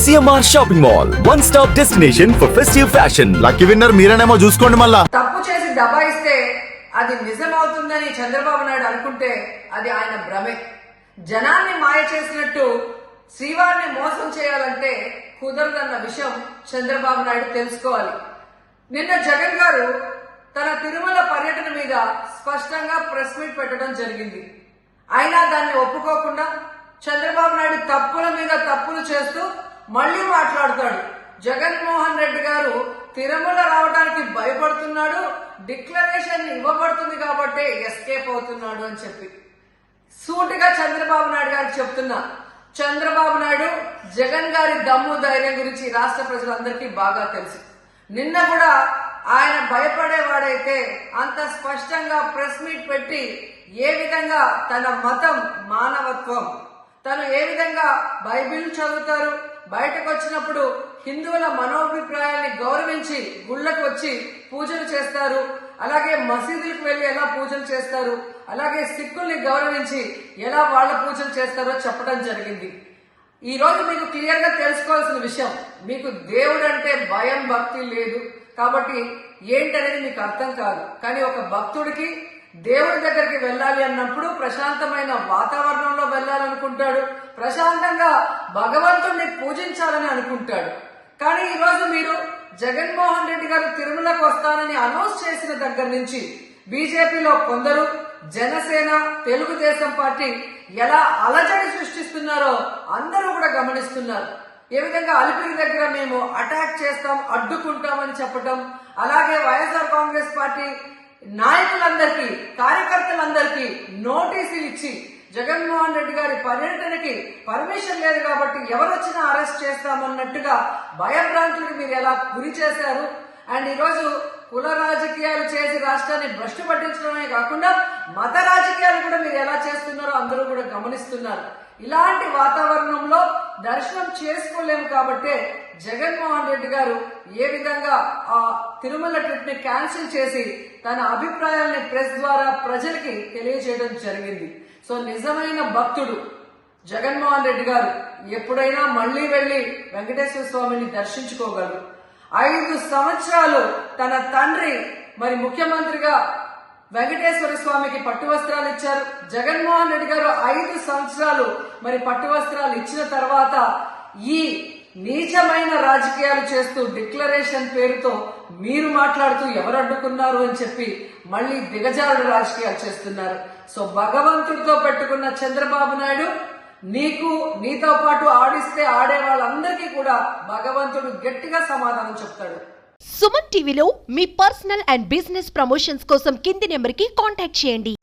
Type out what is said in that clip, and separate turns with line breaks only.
CMR shopping mall, one stop destination for festive fashion.
Lucky winner మీరేనేమో చూసుకోండి. మళ్ళా
తప్పు చేసి దబాయిస్తే అది నిజమవుతుందని చంద్రబాబు నాయుడు అనుకుంటే అది ఆయన భ్రమే. జనాన్ని మాయ చేసినట్టు శ్రీవారిని మోసం చేయాలంటే కుదరదన్న విషయం చంద్రబాబు నాయుడు తెలుసుకోవాలి. నిన్న జగన్ గారు తన తిరుమల పర్యటన మీద స్పష్టంగా ప్రెస్ మీట్ పెట్టడం జరిగింది. అయినా దాన్ని ఒప్పుకోకుండా చంద్రబాబు నాయుడు తప్పుల మీద తప్పులు చేస్తూ మళ్లీ మాట్లాడతాడు. జగన్మోహన్ రెడ్డి గారు తిరుమల రావడానికి భయపడుతున్నాడు, డిక్లరేషన్ ఇవ్వబడుతుంది కాబట్టి ఎస్కేప్ అవుతున్నాడు అని చెప్పి సూటిగా చంద్రబాబు నాయుడు గారికి చెప్తున్నా. చంద్రబాబు నాయుడు జగన్ గారి దమ్ము ధైర్యం గురించి రాష్ట్ర ప్రజలందరికీ బాగా తెలుసు. నిన్న కూడా ఆయన భయపడేవాడైతే అంత స్పష్టంగా ప్రెస్ మీట్ పెట్టి ఏ విధంగా తన మతం మానవత్వం, తను ఏ విధంగా బైబిల్ చదువుతారు, బయటకు వచ్చినప్పుడు హిందువుల మనోభిప్రాయాన్ని గౌరవించి గుళ్ళకు వచ్చి పూజలు చేస్తారు, అలాగే మసీదులకు వెళ్లి ఎలా పూజలు చేస్తారు, అలాగే సిక్కుల్ని గౌరవించి ఎలా వాళ్ళ పూజలు చేస్తారో చెప్పడం జరిగింది. ఈ రోజు మీకు క్లియర్ గా తెలుసుకోవాల్సిన విషయం, మీకు దేవుడు అంటే భయం భక్తి లేదు కాబట్టి ఏంటనేది మీకు అర్థం కాదు. కానీ ఒక భక్తుడికి దేవుడి దగ్గరికి వెళ్ళాలి అన్నప్పుడు ప్రశాంతమైన వాతావరణంలో వెళ్ళాలనుకుంటాడు, ప్రశాంతంగా భగవంతుడిని పూజించాలని అనుకుంటాడు. కానీ ఈ రోజు మీరు జగన్మోహన్ రెడ్డి గారు తిరుమలకు వస్తానని అనౌన్స్ చేసిన దగ్గర నుంచి బీజేపీలో కొందరు, జనసేన, తెలుగుదేశం పార్టీ ఎలా అలజడి సృష్టిస్తున్నారో అందరూ కూడా గమనిస్తున్నారు. ఏ విధంగా అలిపిరి దగ్గర మేము అటాక్ చేస్తాం, అడ్డుకుంటామని చెప్పటం, అలాగే వైఎస్ఆర్ కాంగ్రెస్ పార్టీ నాయకులందరికీ, కార్యకర్తలందరికీ నోటీసులు ఇచ్చి జగన్మోహన్ రెడ్డి గారి పర్యటనకి పర్మిషన్ లేదు కాబట్టి ఎవరొచ్చినా అరెస్ట్ చేస్తామన్నట్టుగా భయభ్రాంతులకు మీరు ఎలా గురి చేశారు. అండ్ ఈరోజు కుల రాజకీయాలు చేసి రాష్ట్రాన్ని భ్రష్టు పట్టించడమే కాకుండా మత రాజకీయాలు కూడా మీరు ఎలా చేస్తున్నారో అందరూ కూడా గమనిస్తున్నారు. ఇలాంటి వాతావరణంలో దర్శనం చేసుకోలేము కాబట్టే జగన్మోహన్ రెడ్డి గారు ఏ విధంగా ఆ తిరుమల ట్రిప్ ని క్యాన్సిల్ చేసి తన అభిప్రాయాల్ని ప్రెస్ ద్వారా ప్రజలకి తెలియజేయడం జరిగింది. సో నిజమైన భక్తుడు జగన్మోహన్ రెడ్డి గారు ఎప్పుడైనా మళ్లీ వెళ్లి వెంకటేశ్వర స్వామిని దర్శించుకోగలరు. 5 సంవత్సరాలు తన తండ్రి మరి ముఖ్యమంత్రిగా వెంకటేశ్వర స్వామికి పట్టు వస్త్రాలు ఇచ్చారు. జగన్మోహన్ రెడ్డి గారు 5 సంవత్సరాలు మరి పట్టు వస్త్రాలు ఇచ్చిన తర్వాత ఈ నీచమైన రాజకీయాలు చేస్తూ డిక్లరేషన్ పేరుతో మీరు మాట్లాడుతూ ఎవరు అడ్డుకున్నారు అని చెప్పి మళ్లీ దిగజారుడు రాజకీయాలు చేస్తున్నారు. సో భగవంతుడితో పెట్టుకున్న చంద్రబాబు నాయుడు నీతో పాటు ఆడిస్తే ఆడే వాళ్ళందరికీ కూడా భగవంతుడు గట్టిగా సమాధానం చెప్తాడు.
సుమన్ టీవీలో మీ పర్సనల్ అండ్ బిజినెస్ ప్రమోషన్స్ కోసం కింది నెంబర్కి కాంటాక్ట్ చేయండి.